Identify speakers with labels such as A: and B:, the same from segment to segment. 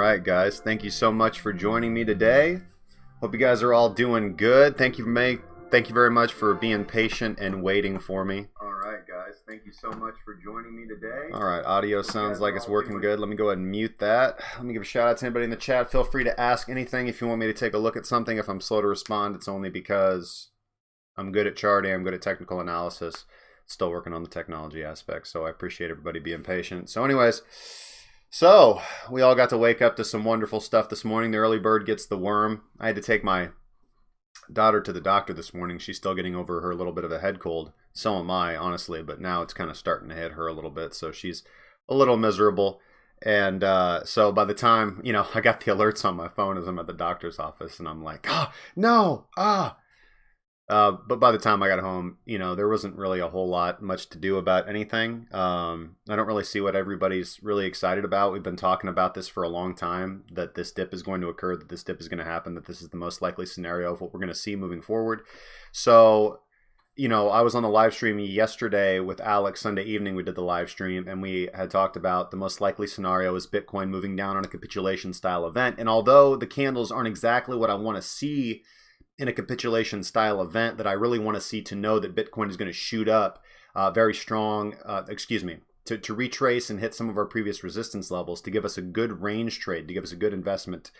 A: right, guys. Thank you so much for joining me today. Hope you guys are all doing good. Thank you very much for being patient and waiting for me. All right, guys. Thank you so much for joining me today. All right, audio sounds like it's working good. Let me go ahead and mute that. Let me give a shout out to anybody in the chat. Feel free to ask anything if you want me to take a look at something. If I'm slow to respond, it's only because I'm good at charting. I'm good at technical analysis. Still working on the technology aspect, so I appreciate everybody being patient. So anyways, so we all got to wake up to some wonderful stuff this morning. The early bird gets the worm. I had to take my daughter to the doctor this morning. She's still getting over her little bit of a head cold. So am I, honestly, but now it's kind of starting to hit her a little bit, so she's a little miserable. And so by the time, I got the alerts on my phone as I'm at the doctor's office, and I'm like, oh, no, but by the time I got home, there wasn't really a whole lot much to do about anything. I don't really see what everybody's really excited about. We've been talking about this for a long time, that this dip is going to occur, that this dip is going to happen, that this is the most likely scenario of what we're going to see moving forward. So, I was on the live stream yesterday with Alex. Sunday evening we did the live stream, and we had talked about the most likely scenario is Bitcoin moving down on a capitulation style event. And although the candles aren't exactly what I want to see in a capitulation style event, that I really want to see to know that Bitcoin is going to shoot up very strong, to retrace and hit some of our previous resistance levels, to give us a good range trade, to give us a good investment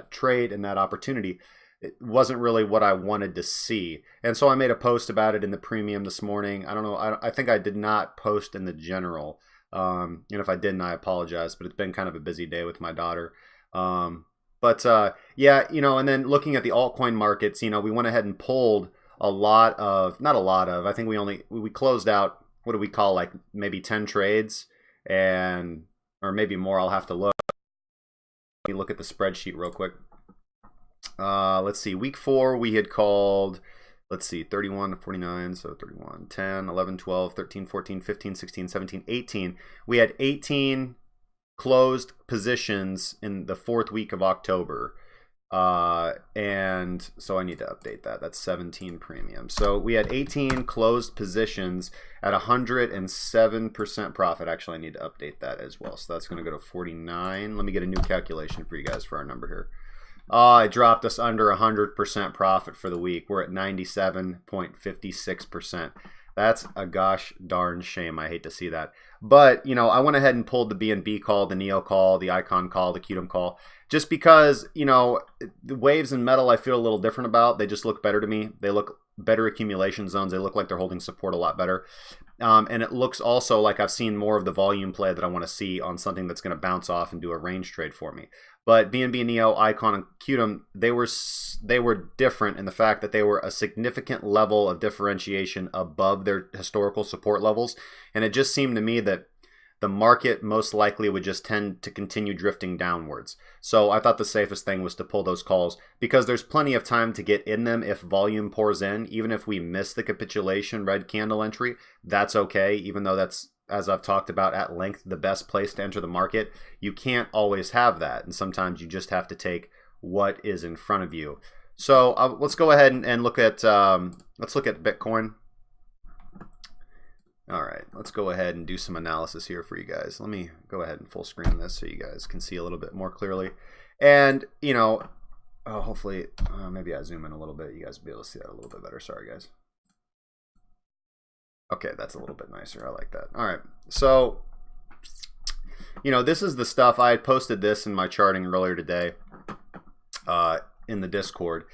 A: trade in that opportunity. It wasn't really what I wanted to see. And so I made a post about it in the premium this morning. I don't know. I think I did not post in the general. And if I didn't, I apologize, but it's been kind of a busy day with my daughter. But yeah, and then looking at the altcoin markets, we went ahead and pulled I think we closed out, what do we call, like maybe 10 trades, or maybe more. I'll have to look. Let me look at the spreadsheet real quick. Let's see, week 4 we had called, 31 to 49, so 31, 10, 11, 12, 13, 14, 15, 16, 17, 18. We had 18 closed positions in the 4th week of October. And so I need to update that. That's 17 premium. So we had 18 closed positions at 107% profit. Actually, I need to update that as well. So that's going to go to 49. Let me get a new calculation for you guys for our number here. It dropped us under 100% profit for the week. We're at 97.56%. That's a gosh darn shame. I hate to see that. But, I went ahead and pulled the BNB call, the Neo call, the Icon call, the Qtum call, just because, the waves in metal I feel a little different about. They just look better to me. They look better accumulation zones. They look like they're holding support a lot better. And it looks also like I've seen more of the volume play that I want to see on something that's going to bounce off and do a range trade for me. But BNB, Neo, Icon, and Qtum, they were different in the fact that they were a significant level of differentiation above their historical support levels. And it just seemed to me that the market most likely would just tend to continue drifting downwards. So I thought the safest thing was to pull those calls, because there's plenty of time to get in them if volume pours in. Even if we miss the capitulation red candle entry, that's okay, even though that's, as I've talked about at length, the best place to enter the market. You can't always have that, and sometimes you just have to take what is in front of you. So let's go ahead and look at Bitcoin. All right, let's go ahead and do some analysis here for you guys. Let me go ahead and full screen this so you guys can see a little bit more clearly. And hopefully maybe I zoom in a little bit. You guys will be able to see that a little bit better. Sorry, guys. Okay, that's a little bit nicer. I like that. All right, so this is the stuff. I had posted this in my charting earlier today in the Discord,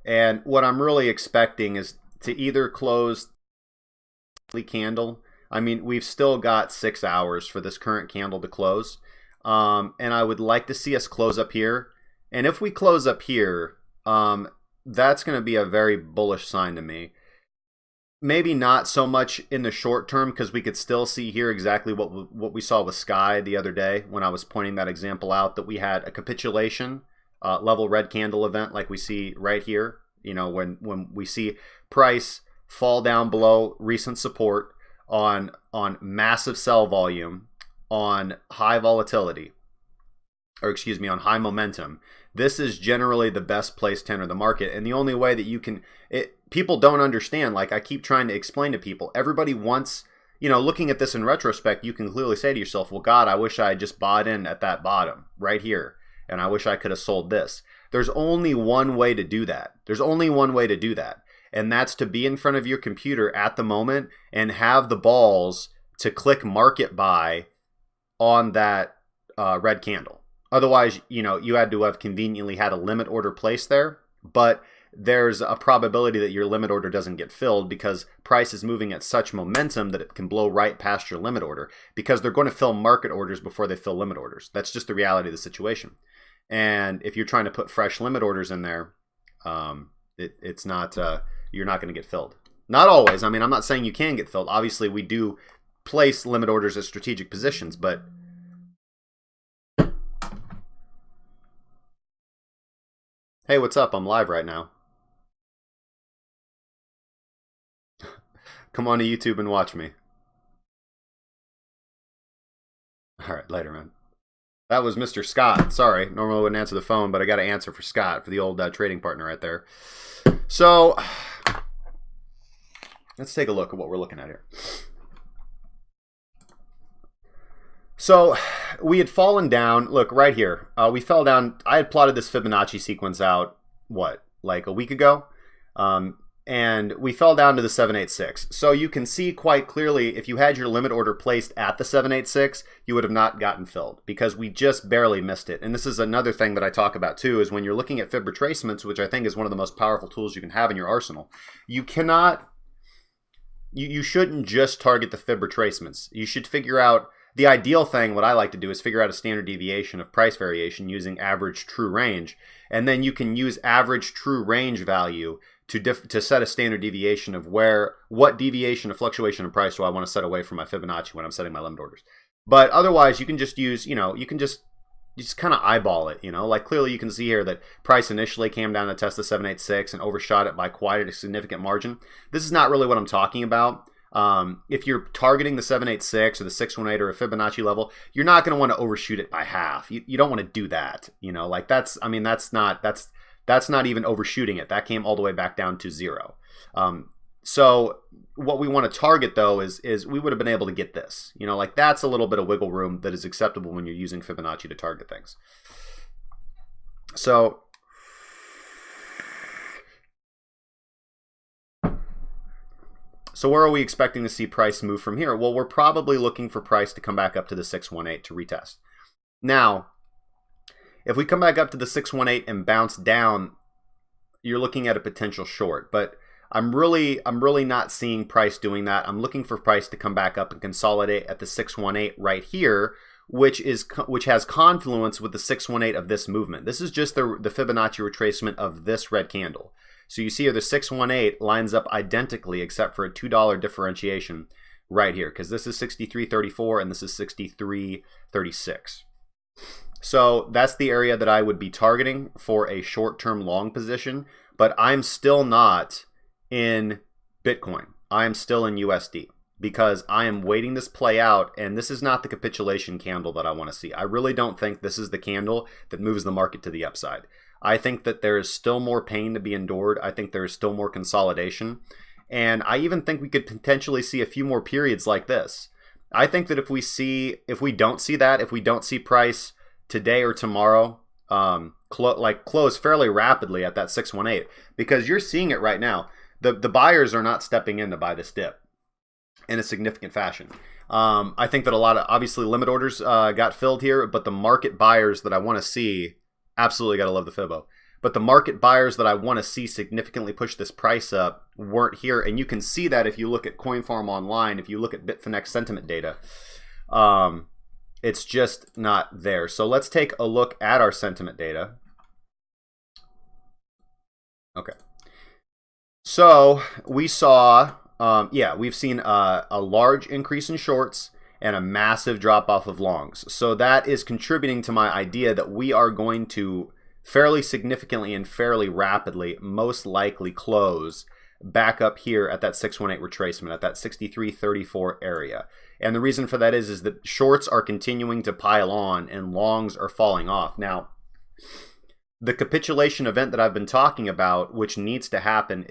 A: and what I'm really expecting is to either close the candle. I mean, we've still got 6 hours for this current candle to close, and I would like to see us close up here. And if we close up here, that's going to be a very bullish sign to me. Maybe not so much in the short term, because we could still see here exactly what we saw with Sky the other day when I was pointing that example out, that we had a capitulation level red candle event like we see right here. When we see price fall down below recent support on massive sell volume, on high volatility, on high momentum. This is generally the best place to enter the market. And the only way that you can, people don't understand, like I keep trying to explain to people, everybody wants, looking at this in retrospect, you can clearly say to yourself, well, God, I wish I had just bought in at that bottom right here. and I wish I could have sold this. There's only one way to do that. There's only one way to do that. And that's to be in front of your computer at the moment and have the balls to click market buy on that red candle. Otherwise, you had to have conveniently had a limit order placed there, but there's a probability that your limit order doesn't get filled because price is moving at such momentum that it can blow right past your limit order, because they're going to fill market orders before they fill limit orders. That's just the reality of the situation. And if you're trying to put fresh limit orders in there, it's not you're not going to get filled. Not always. I mean, I'm not saying you can get filled. Obviously, we do place limit orders at strategic positions, but hey, what's up? I'm live right now. Come on to YouTube and watch me. All right, later, man. That was Mr. Scott. Sorry, normally I wouldn't answer the phone, but I got to answer for Scott, for the old trading partner right there. So let's take a look at what we're looking at here. So we had fallen down. Look, right here. We fell down. I had plotted this Fibonacci sequence out, like a week ago? And we fell down to the 786. So you can see quite clearly, if you had your limit order placed at the 786, you would have not gotten filled because we just barely missed it. And this is another thing that I talk about too, is when you're looking at fib retracements, which I think is one of the most powerful tools you can have in your arsenal, you shouldn't just target the fib retracements. You should figure out the ideal thing. What I like to do is figure out a standard deviation of price variation using average true range. And then you can use average true range value to set a standard deviation of what deviation of fluctuation in price do I want to set away from my Fibonacci when I'm setting my limit orders. But otherwise, you can just use, you can just kind of eyeball it, like clearly you can see here that price initially came down to test the 786 and overshot it by quite a significant margin. This is not really what I'm talking about. If you're targeting the 786 or the 618 or a Fibonacci level, you're not going to want to overshoot it by half. You don't want to do that, like that's not even overshooting it. That came all the way back down to 0. So what we want to target though is we would have been able to get this, like that's a little bit of wiggle room that is acceptable when you're using Fibonacci to target things. So where are we expecting to see price move from here? Well, we're probably looking for price to come back up to the 618 to retest. Now, if we come back up to the 618 and bounce down, you're looking at a potential short. But I'm really not seeing price doing that. I'm looking for price to come back up and consolidate at the 618 right here, which has confluence with the 618 of this movement. This is just the Fibonacci retracement of this red candle. So you see here the 618 lines up identically except for a $2 differentiation right here, because this is 63.34 and this is 63.36. So that's the area that I would be targeting for a short-term long position, but I'm still not in Bitcoin. I am still in USD because I am waiting this play out, and this is not the capitulation candle that I want to see. I really don't think this is the candle that moves the market to the upside. I think that there is still more pain to be endured. I think there is still more consolidation, and I even think we could potentially see a few more periods like this. I think that if we don't see price today or tomorrow close fairly rapidly at that 618, because you're seeing it right now. The buyers are not stepping in to buy this dip in a significant fashion. I think that a lot of, obviously, limit orders got filled here, but the market buyers that I want to see, absolutely got to love the Fibo, but the market buyers that I want to see significantly push this price up weren't here. And you can see that if you look at CoinFarm Online, if you look at Bitfinex sentiment data, it's just not there. So let's take a look at our sentiment data. Okay. So we saw, we've seen a large increase in shorts and a massive drop off of longs. So that is contributing to my idea that we are going to fairly significantly and fairly rapidly most likely close back up here at that 618 retracement, at that 63.34 area. And the reason for that is that shorts are continuing to pile on and longs are falling off. Now, the capitulation event that I've been talking about, which needs to happen,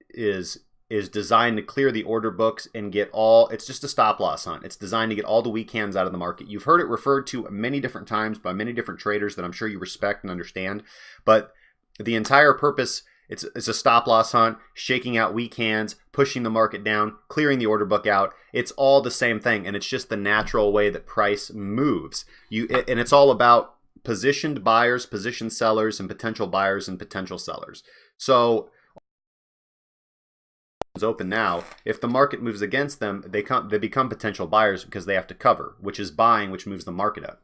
A: is is designed to clear the order books and get all, it's just a stop loss hunt. It's designed to get all the weak hands out of the market. You've heard it referred to many different times by many different traders that I'm sure you respect and understand, but the entire purpose, it's a stop loss hunt, shaking out weak hands, pushing the market down, clearing the order book out. It's all the same thing, and it's just the natural way that price moves. And it's all about positioned buyers, positioned sellers, and potential buyers and potential sellers. So it's open now. If the market moves against them, they become potential buyers because they have to cover, which is buying, which moves the market up.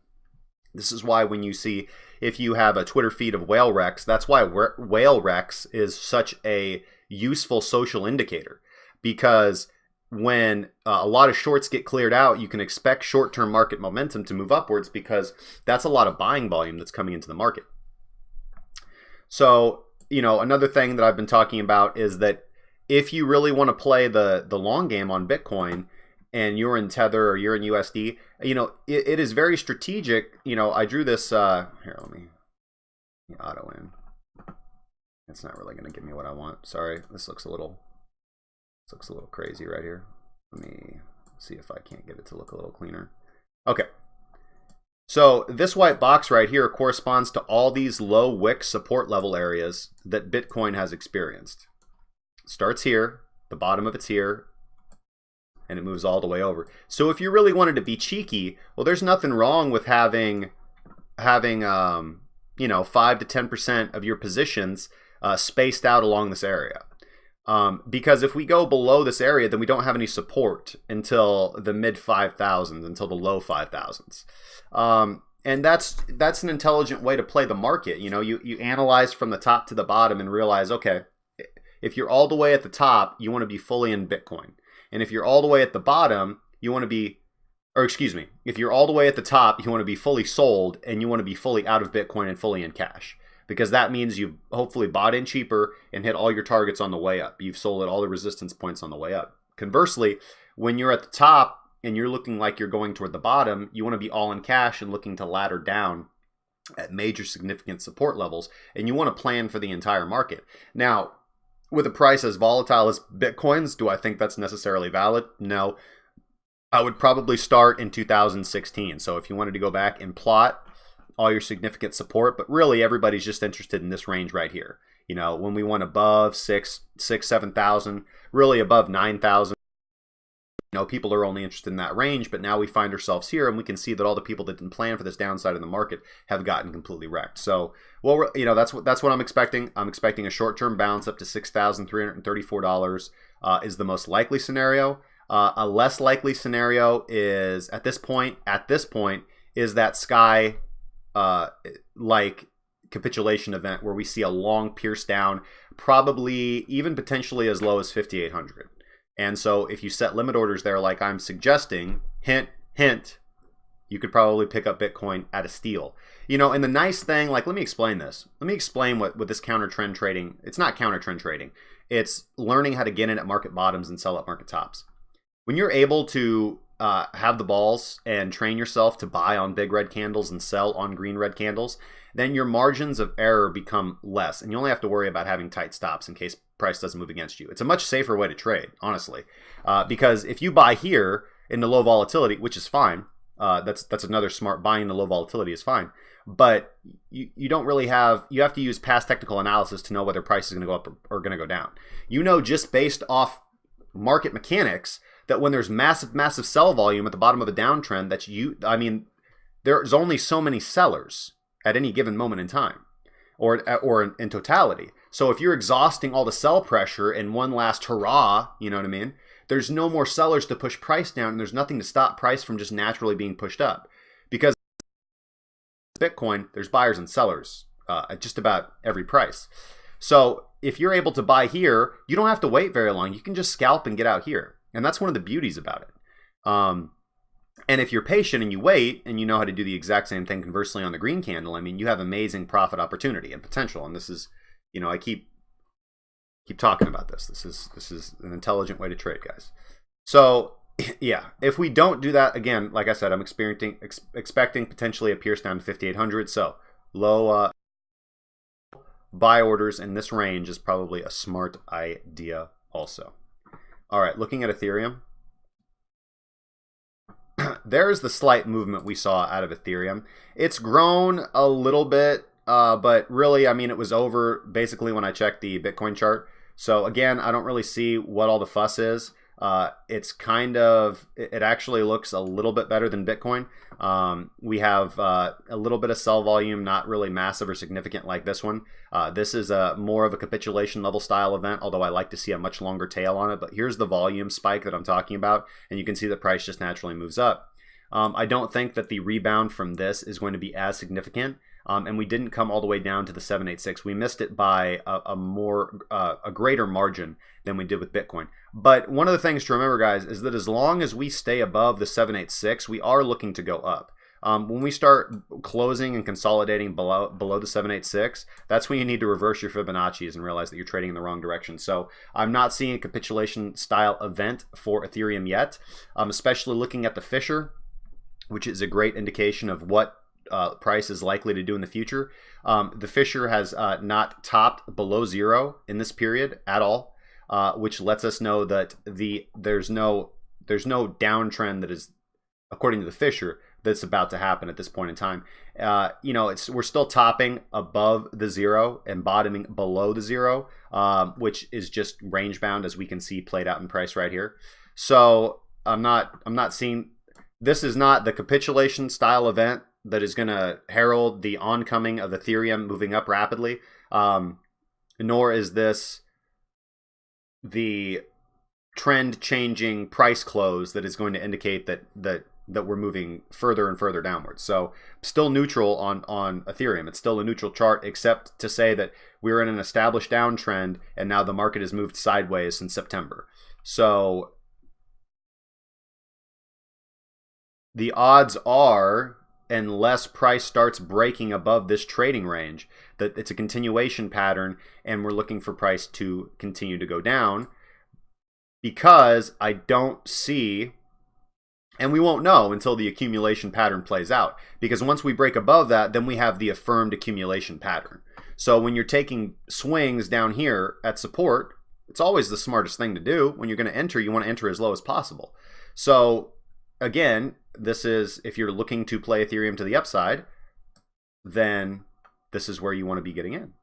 A: This is why when you see, if you have a Twitter feed of whale wrecks, that's why whale wrecks is such a useful social indicator, because when a lot of shorts get cleared out, you can expect short-term market momentum to move upwards, because that's a lot of buying volume that's coming into the market. So, another thing that I've been talking about is that if you really want to play the long game on Bitcoin, and you're in Tether or you're in USD, it is very strategic. I drew this, here, let me auto in. It's not really going to give me what I want. Sorry, this looks a little crazy right here. Let me see if I can't get it to look a little cleaner. Okay. So this white box right here corresponds to all these low wick support level areas that Bitcoin has experienced. It starts here, the bottom of it's here, and it moves all the way over. So if you really wanted to be cheeky, well, there's nothing wrong with having 5 to 10% of your positions spaced out along this area. Because if we go below this area, then we don't have any support until the mid 5,000s, until the low 5,000s. And that's an intelligent way to play the market. You analyze from the top to the bottom and realize, okay, if you're all the way at the top, you want to be fully in Bitcoin. And if you're all the way at the bottom, you want to be, if you're all the way at the top, you want to be fully sold, and you want to be fully out of Bitcoin and fully in cash. Because that means you've hopefully bought in cheaper and hit all your targets on the way up. You've sold at all the resistance points on the way up. Conversely, when you're at the top and you're looking like you're going toward the bottom, you want to be all in cash and looking to ladder down at major significant support levels. And you want to plan for the entire market. Now, with a price as volatile as Bitcoin's, do I think that's necessarily valid? No. I would probably start in 2016. So if you wanted to go back and plot all your significant support, but really everybody's just interested in this range right here. When we went above 7,000, really above 9,000, people are only interested in that range, but now we find ourselves here, and we can see that all the people that didn't plan for this downside in the market have gotten completely wrecked. So, well, that's what I'm expecting. I'm expecting a short-term bounce up to $6,334 is the most likely scenario. A less likely scenario is at this point is that sky like capitulation event where we see a long pierce down, probably even potentially as low as 5,800. And so if you set limit orders there, like I'm suggesting, hint, you could probably pick up Bitcoin at a steal. And the nice thing, like, let me explain this. Let me explain what this counter trend trading, it's not counter trend trading. It's learning how to get in at market bottoms and sell at market tops. When you're able to have the balls and train yourself to buy on big red candles and sell on green red candles, then your margins of error become less, and you only have to worry about having tight stops in case price doesn't move against you. It's a much safer way to trade, honestly, because if you buy here in the low volatility, which is fine, that's another smart buying in the low volatility is fine, but you don't really you have to use past technical analysis to know whether price is going to go up or going to go down. Just based off market mechanics, that when there's massive sell volume at the bottom of a downtrend, there's only so many sellers at any given moment in time, or in totality. So if you're exhausting all the sell pressure in one last hurrah, there's no more sellers to push price down, and there's nothing to stop price from just naturally being pushed up. Because Bitcoin, there's buyers and sellers at just about every price. So if you're able to buy here, you don't have to wait very long. You can just scalp and get out here. And that's one of the beauties about it. And if you're patient and you wait and you know how to do the exact same thing conversely on the green candle, you have amazing profit opportunity and potential. And this is, I keep talking about this. This is an intelligent way to trade, guys. So yeah, if we don't do that, again, like I said, I'm expecting potentially a pierce down to 5,800. So low buy orders in this range is probably a smart idea also. All right, looking at Ethereum. There's the slight movement we saw out of Ethereum. It's grown a little bit, but really, I mean, it was over basically when I checked the Bitcoin chart. So again, I don't really see what all the fuss is. It's kind of, it actually looks a little bit better than Bitcoin. We have a little bit of sell volume, not really massive or significant like this one. This is more of a capitulation level style event, although I like to see a much longer tail on it. But here's the volume spike that I'm talking about, and you can see the price just naturally moves up. I don't think that the rebound from this is going to be as significant. And we didn't come all the way down to the 786. We missed it by a greater margin than we did with Bitcoin. But one of the things to remember, guys, is that as long as we stay above the 786, we are looking to go up. When we start closing and consolidating below the 786, that's when you need to reverse your Fibonacci's and realize that you're trading in the wrong direction. So I'm not seeing a capitulation style event for Ethereum yet, especially looking at the Fisher, which is a great indication of what price is likely to do in the future. The Fisher has not topped below zero in this period at all, which lets us know that there's no downtrend that is, according to the Fisher, that's about to happen at this point in time. You know, we're still topping above the zero and bottoming below the zero, which is just range bound, as we can see played out in price right here. So I'm not seeing, this is not the capitulation style event that is going to herald the oncoming of Ethereum moving up rapidly, nor is this the trend-changing price close that is going to indicate that we're moving further and further downwards. So still neutral on Ethereum. It's still a neutral chart, except to say that we're in an established downtrend, and now the market has moved sideways since September. So the odds are, unless price starts breaking above this trading range, that it's a continuation pattern and we're looking for price to continue to go down, because I don't see, and we won't know until the accumulation pattern plays out, because once we break above that, then we have the affirmed accumulation pattern. So when you're taking swings down here at support, it's always the smartest thing to do. When you're going to enter, you want to enter as low as possible. So again, this is, if you're looking to play Ethereum to the upside, then this is where you want to be getting in,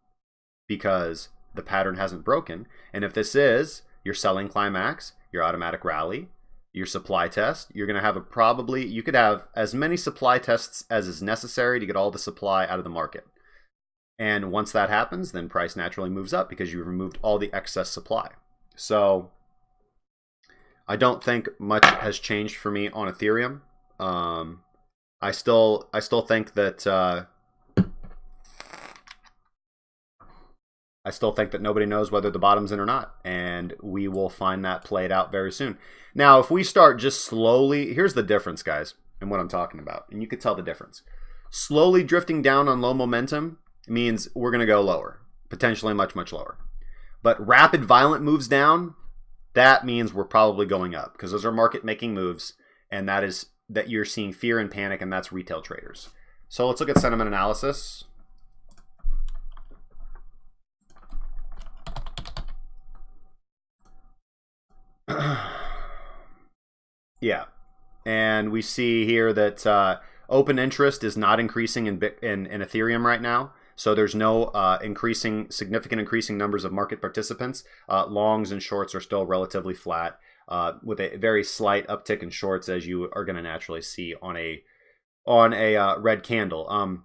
A: because the pattern hasn't broken. And if this is your selling climax, your automatic rally, your supply test, you're going to have you could have as many supply tests as is necessary to get all the supply out of the market. And once that happens, then price naturally moves up because you've removed all the excess supply. So I don't think much has changed for me on Ethereum. I still think that nobody knows whether the bottom's in or not, and we will find that played out very soon. Now, if we start just slowly, here's the difference, guys, and what I'm talking about, and you could tell the difference. Slowly drifting down on low momentum means we're going to go lower, potentially much, much lower. But rapid, violent moves down, that means we're probably going up, because those are market-making moves, and that is that you're seeing fear and panic, and that's retail traders. So let's look at sentiment analysis. Yeah, and we see here that open interest is not increasing in Ethereum right now. So there's no significant increasing numbers of market participants. Longs and shorts are still relatively flat, with a very slight uptick in shorts, as you are going to naturally see on a red candle.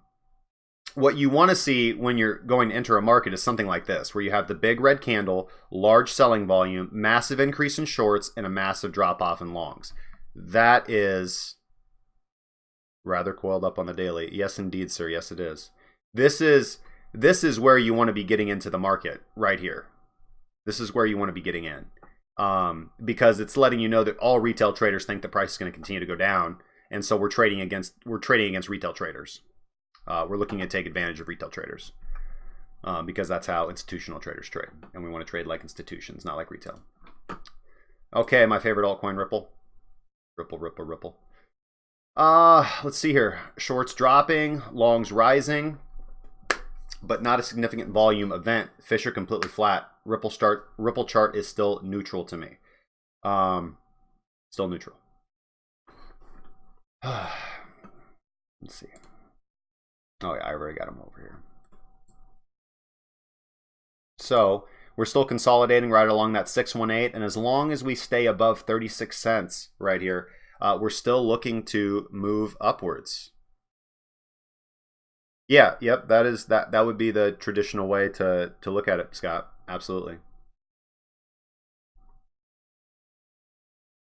A: What you want to see when you're going to enter a market is something like this, where you have the big red candle, large selling volume, massive increase in shorts, and a massive drop off in longs. That is rather coiled up on the daily. Yes, indeed, sir. Yes, it is. This is where you want to be getting into the market right here. This is where you want to be getting in, because it's letting you know that all retail traders think the price is going to continue to go down, and so we're trading against retail traders. We're looking to take advantage of retail traders, because that's how institutional traders trade, and we want to trade like institutions, not like retail. Okay, my favorite altcoin, Ripple. Ripple. Let's see here. Shorts dropping, longs rising, but not a significant volume event. Fisher completely flat. Ripple chart is still neutral to me. Still neutral. Let's see. Oh yeah, I already got them over here. So we're still consolidating right along that 618, and as long as we stay above 36 cents right here, we're still looking to move upwards. Yeah, yep, that would be the traditional way to look at it, Scott. Absolutely.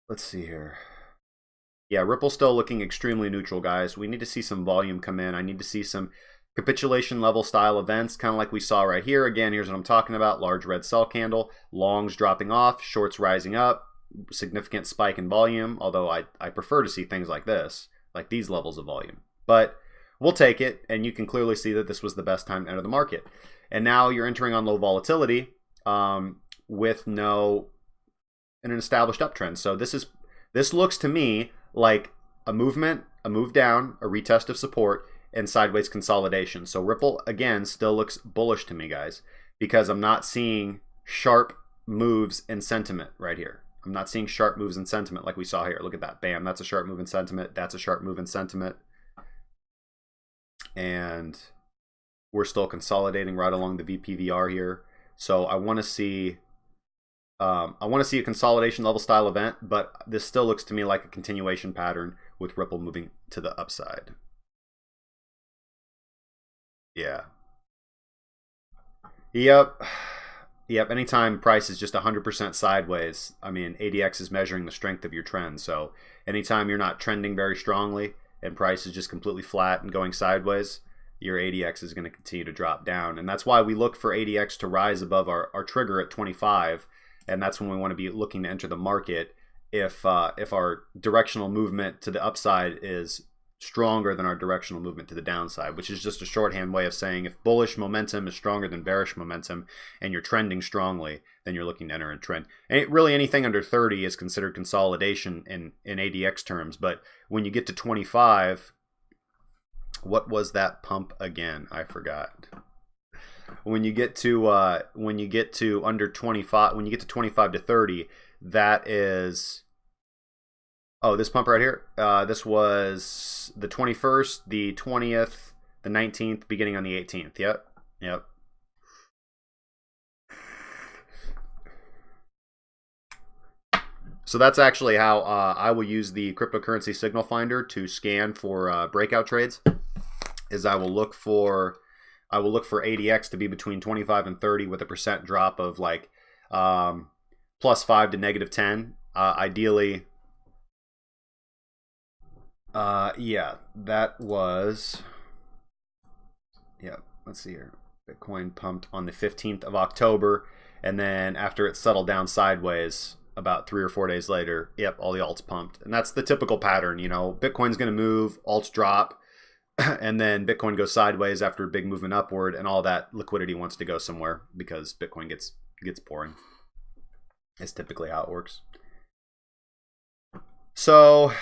A: Let's see here. Yeah, Ripple's still looking extremely neutral, guys. We need to see some volume come in. I need to see some capitulation level style events, kind of like we saw right here. Again, here's what I'm talking about. Large red sell candle, longs dropping off, shorts rising up, significant spike in volume, although I prefer to see things like this, like these levels of volume. But we'll take it, and you can clearly see that this was the best time to enter the market. And now you're entering on low volatility with an established uptrend. So this looks to me like a movement, a move down, a retest of support, and sideways consolidation. So Ripple, again, still looks bullish to me, guys, because I'm not seeing sharp moves in sentiment right here. I'm not seeing sharp moves in sentiment like we saw here. Look at that. Bam, that's a sharp move in sentiment. That's a sharp move in sentiment. And we're still consolidating right along the VPVR here. So I want to see a consolidation level style event, but this still looks to me like a continuation pattern with Ripple moving to the upside. Yeah. Yep. Anytime price is just 100% sideways, I mean, ADX is measuring the strength of your trend. So anytime you're not trending very strongly and price is just completely flat and going sideways, your ADX is going to continue to drop down. And that's why we look for ADX to rise above our trigger at 25. And that's when we want to be looking to enter the market if our directional movement to the upside is stronger than our directional movement to the downside, which is just a shorthand way of saying if bullish momentum is stronger than bearish momentum and you're trending strongly, then you're looking to enter a trend. And really anything under 30 is considered consolidation in ADX terms. But when you get to 25, what was that pump again? I forgot. When you get to under 25, when you get to 25 to 30, that is, oh, this pump right here. This was the 21st, the 20th, the 19th, beginning on the 18th. Yep. So that's actually how I will use the cryptocurrency signal finder to scan for breakout trades. Is I will look for ADX to be between 25 and 30 with a percent drop of like +5 to -10. Ideally, yeah, that was, yeah, let's see here. Bitcoin pumped on the 15th of October, and then after it settled down sideways about 3 or 4 days later, yep, all the alts pumped. And that's the typical pattern, you know, Bitcoin's going to move, alts drop, and then Bitcoin goes sideways after a big movement upward, and all that liquidity wants to go somewhere because Bitcoin gets boring. It's typically how it works. So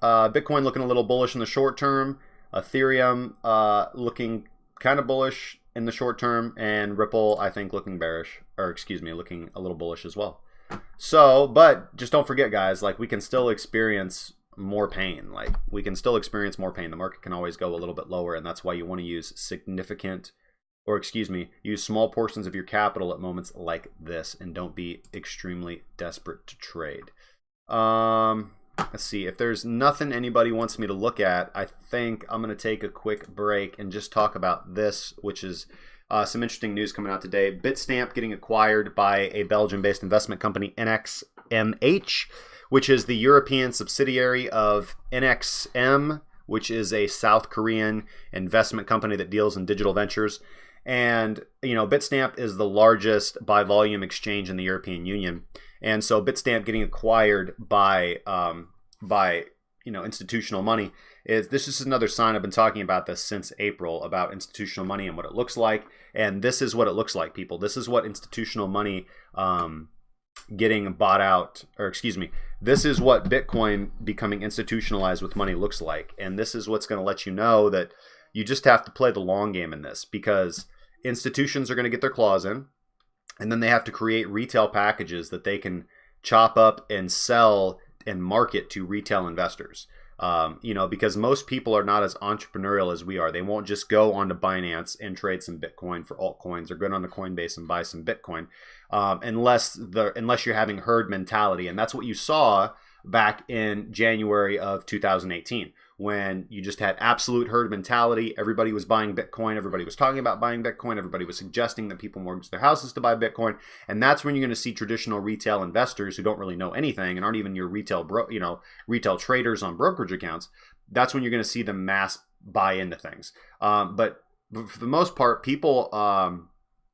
A: Bitcoin looking a little bullish in the short term, Ethereum looking kind of bullish in the short term, and Ripple I think looking bearish, or excuse me, looking a little bullish as well. So, but just don't forget, guys, like we can still experience more pain. Like we can still experience more pain. The market can always go a little bit lower, and that's why you want to use use small portions of your capital at moments like this, and don't be extremely desperate to trade. Let's see, if there's nothing anybody wants me to look at, I think I'm going to take a quick break and just talk about this, which is some interesting news coming out today. Bitstamp getting acquired by a Belgian-based investment company, NXMH, which is the European subsidiary of NXM, which is a South Korean investment company that deals in digital ventures. And, you know, Bitstamp is the largest by volume exchange in the European Union. And so Bitstamp getting acquired by institutional money this is another sign. I've been talking about this since April about institutional money and what it looks like. And this is what it looks like, people. This is what institutional money getting bought out, or excuse me, this is what Bitcoin becoming institutionalized with money looks like. And this is what's going to let you know that you just have to play the long game in this, because institutions are going to get their claws in, and then they have to create retail packages that they can chop up and sell and market to retail investors. Because most people are not as entrepreneurial as we are. They won't just go onto Binance and trade some Bitcoin for altcoins, or go onto Coinbase and buy some Bitcoin, unless you're having herd mentality. And that's what you saw back in January of 2018, when you just had absolute herd mentality. Everybody was buying Bitcoin. Everybody was talking about buying Bitcoin. Everybody was suggesting that people mortgage their houses to buy Bitcoin. And that's when you're going to see traditional retail investors who don't really know anything and aren't even your retail traders on brokerage accounts. That's when you're going to see them mass buy into things. But for the most part, people,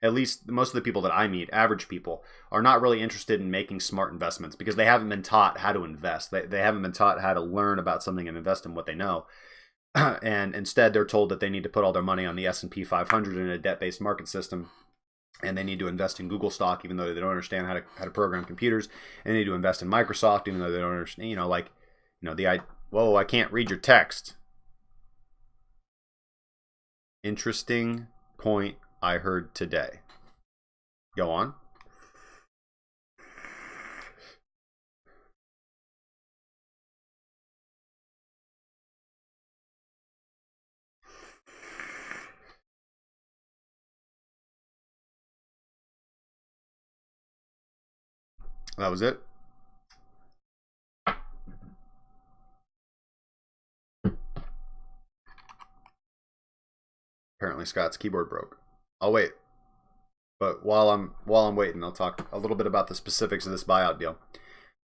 A: at least most of the people that I meet, average people, are not really interested in making smart investments because they haven't been taught how to invest. They haven't been taught how to learn about something and invest in what they know. And instead, they're told that they need to put all their money on the S&P 500 in a debt-based market system. And they need to invest in Google stock, even though they don't understand how to program computers. And they need to invest in Microsoft, even though they don't understand, whoa, I can't read your text. Interesting point I heard today. Go on. That was it. Apparently Scott's keyboard broke. I'll wait. But while I'm waiting, I'll talk a little bit about the specifics of this buyout deal.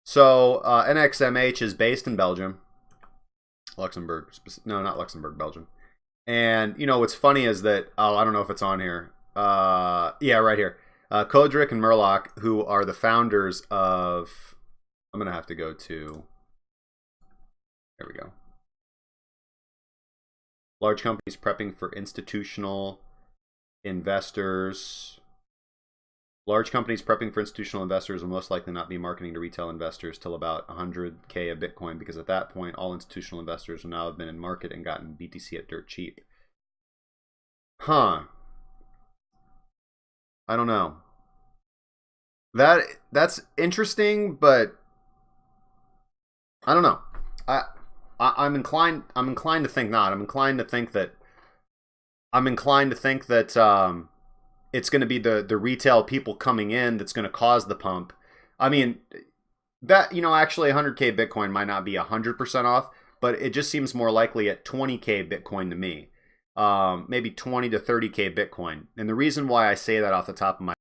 A: So NXMH is based in Belgium, Luxembourg. No, not Luxembourg, Belgium. And what's funny is that I don't know if it's on here. Yeah, right here. Kodrick and Murlock, who are the founders of. I'm gonna have to go to. There we go. Large companies prepping for institutional investors. Large companies prepping for institutional investors will most likely not be marketing to retail investors till about 100K of Bitcoin, because at that point, all institutional investors will now have been in market and gotten BTC at dirt cheap. Huh. I don't know. That's interesting, but I don't know. I'm inclined to think not. I'm inclined to think that it's going to be the retail people coming in that's going to cause the pump. I mean, that, actually 100K Bitcoin might not be 100% off, but it just seems more likely at 20K Bitcoin to me. Maybe 20 to 30K Bitcoin. And the reason why I say that off the top of my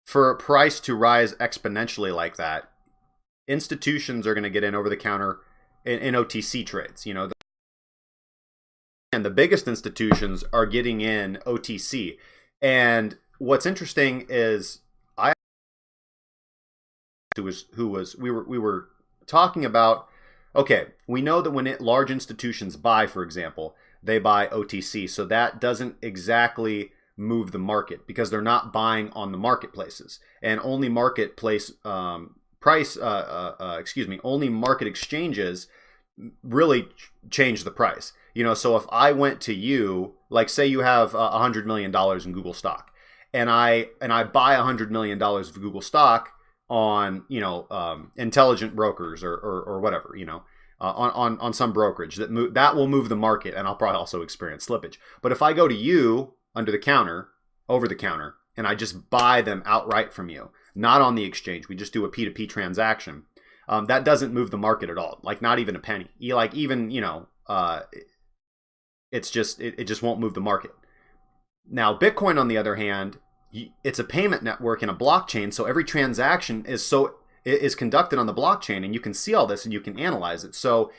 A: for a price to rise exponentially like that, institutions are going to get in over the counter in OTC trades. And the biggest institutions are getting in OTC. And what's interesting is we were talking about, okay, we know that when large institutions buy, for example, they buy OTC. So that doesn't exactly move the market because they're not buying on the marketplaces, and only only market exchanges really change the price. So if I went to you, like say you have $100 million in Google stock, and I buy $100 million of Google stock on intelligent brokers or whatever, on some brokerage that will move the market, and I'll probably also experience slippage. But if I go to you over the counter, and I just buy them outright from you, not on the exchange, we just do a P2P transaction, that doesn't move the market at all, like not even a penny. It just won't move the market. Now, Bitcoin, on the other hand, it's a payment network and a blockchain, so every transaction is conducted on the blockchain, and you can see all this and you can analyze it. So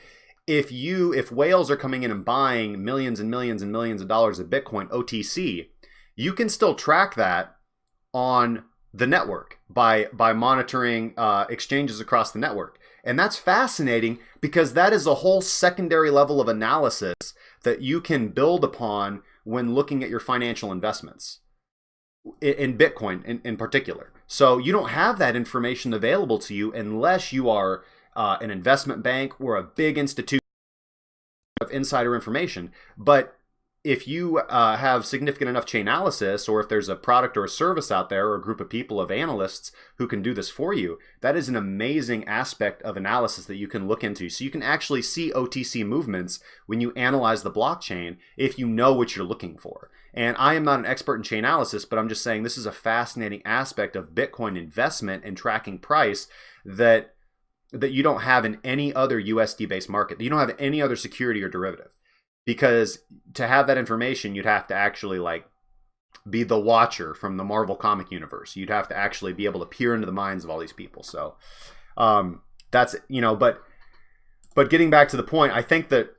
A: if whales are coming in and buying millions and millions and millions of dollars of Bitcoin OTC, you can still track that on the network by monitoring exchanges across the network. And that's fascinating because that is a whole secondary level of analysis that you can build upon when looking at your financial investments in Bitcoin in particular. So you don't have that information available to you unless you are an investment bank or a big institution of insider information. But if you have significant enough chainalysis, or if there's a product or a service out there or a group of people, of analysts who can do this for you, that is an amazing aspect of analysis that you can look into. So you can actually see OTC movements when you analyze the blockchain if you know what you're looking for. And I am not an expert in chainalysis, but I'm just saying this is a fascinating aspect of Bitcoin investment and tracking price that you don't have in any other USD-based market. You don't have any other security or derivative. Because to have that information, you'd have to actually like be the Watcher from the Marvel comic universe. You'd have to actually be able to peer into the minds of all these people. So that's, but getting back to the point, I think that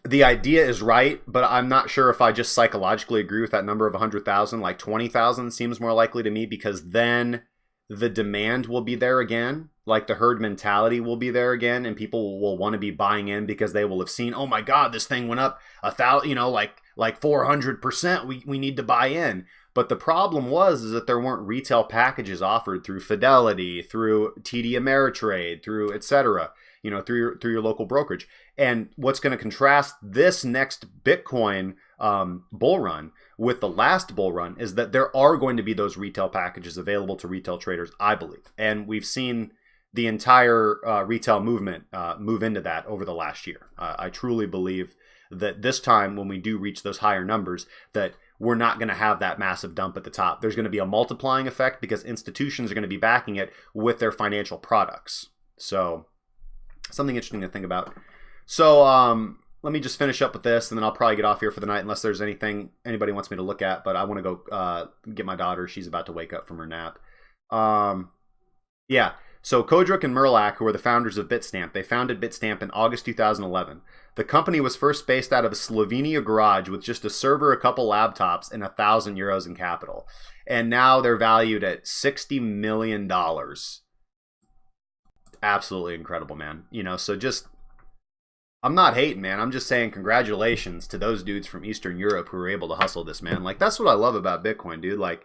A: the idea is right, but I'm not sure if I just psychologically agree with that number of 100,000. Like 20,000 seems more likely to me, because then the demand will be there again. Like the herd mentality will be there again, and people will want to be buying in because they will have seen, oh my God, this thing went up 1,000, like 400%. We need to buy in. But the problem is that there weren't retail packages offered through Fidelity, through TD Ameritrade, through etc. Through your local brokerage. And what's going to contrast this next Bitcoin bull run with the last bull run is that there are going to be those retail packages available to retail traders, I believe. And we've seen the entire retail movement move into that over the last year. I truly believe that this time, when we do reach those higher numbers, that we're not going to have that massive dump at the top. There's going to be a multiplying effect because institutions are going to be backing it with their financial products. So something interesting to think about. So let me just finish up with this, and then I'll probably get off here for the night unless there's anything anybody wants me to look at. But I want to go get my daughter. She's about to wake up from her nap. Yeah. So Kodruk and Merlak, who are the founders of Bitstamp, they founded Bitstamp in August 2011. The company was first based out of a Slovenia garage with just a server, a couple laptops, and 1,000 euros in capital. And now they're valued at $60 million. Absolutely incredible, man. So just, I'm not hating, man. I'm just saying congratulations to those dudes from Eastern Europe who were able to hustle this, man. Like, that's what I love about Bitcoin, dude. Like,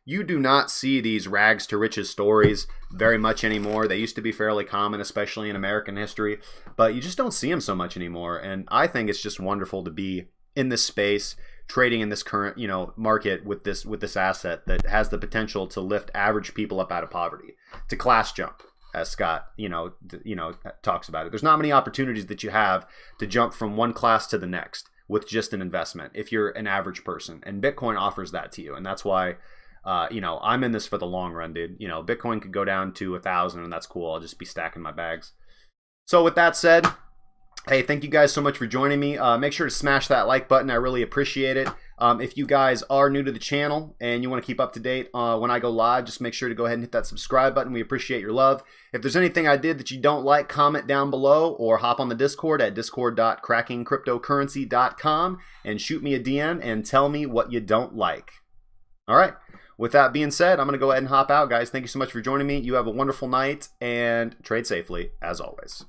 A: you do not see these rags to riches stories very much anymore. They used to be fairly common, especially in American history, but you just don't see them so much anymore. And I think it's just wonderful to be in this space, trading in this current, market with this asset that has the potential to lift average people up out of poverty, to class jump, as Scott, talks about it. There's not many opportunities that you have to jump from one class to the next with just an investment if you're an average person, and Bitcoin offers that to you. And that's why I'm in this for the long run, dude. Bitcoin could go down to 1,000, and that's cool. I'll just be stacking my bags. So with that said, hey, thank you guys so much for joining me. Make sure to smash that like button. I really appreciate it. If you guys are new to the channel and you want to keep up to date when I go live, just make sure to go ahead and hit that subscribe button. We appreciate your love. If there's anything I did that you don't like, comment down below, or hop on the Discord at discord.crackingcryptocurrency.com and shoot me a DM and tell me what you don't like. All right. With that being said, I'm going to go ahead and hop out, guys. Thank you so much for joining me. You have a wonderful night, and trade safely, as always.